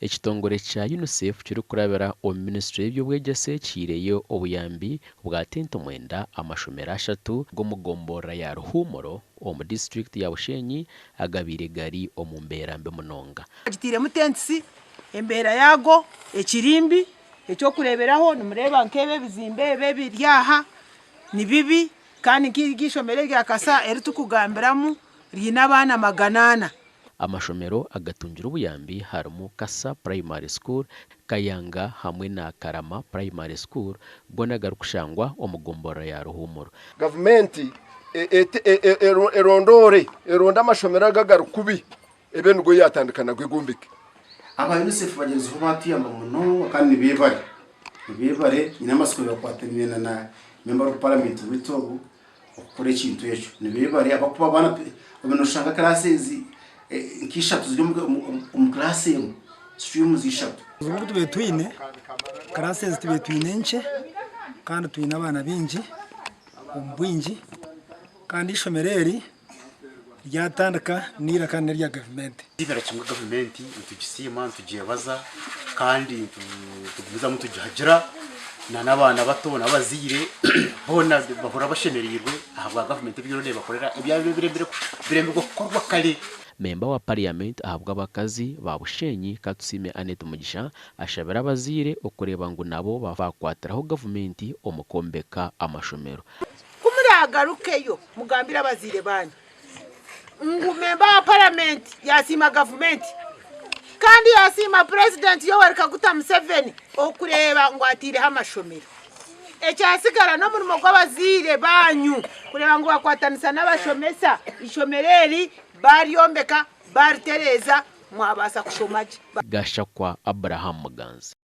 Ekitongore kya UNICEF kiri kurabira omu Ministry y'ebyobwegyese kiireyo obuyambi bwa 10,9 amashomero 3 g'omugombora ya Ruhumuro omu district ya Bushenyi agabiire gari omu mbeera mbi munonga. Gitiremu tentisi embeera yago ekirimbi ekyokureberaho nimureba nk'ebe bizimbe ebe biryaha ni bibi kandi nk'ishomero rya Kasa eritukugambiramu rina abaana 800. Amashomero agatungira obuyambi harimu Kasa Primary School, Kayanga hamwe na Karama Primary School gona garukushangwa omugombora ya Ruhumuro. Government eronda amashomero agarukubi ebe nugo yatandikana gwegumbike. Aba UNICEF bagenzi ho batiyamba muno kandi nibebare inamasiko yakwatemena na member of parliament witobu okore kintu echo nibebare abakuba bana banoshanga classes nkishatu ziri mu class yemu stream zishatu ubu tubetwine classes tubetwine nche kandi twina abana bingi ubwingi kandi ishomereri ryatandika nira kandi rya government ibera kimwe government tugisima tugiyebaza kandi tugumiza mutujyagira n'abana bato n'abazire bona bahora bashenerirwe ahabwa government by'irone bakorera birembe gukorwa kale. Memba wa parliament ahabwa abakazi ba Bushenyi Katusime Annette Mugisha ashabira abazire okureba ngo nabo bafakwatiraho government omukombeka amashomero. Kumuragarukeyo mugambira abazire banyu memba wa parliament yasima government kandi yasima president Yoweri Kaguta Museveni okureba ngo atireho amashomero. Ekyasigara no murimo gw'abazire banyu kureba ngo bakwatanisa n'abashomesa ishomereri baryombeka baritereza mwabasa kushomaje. Gashakwa Abraham Muganzi.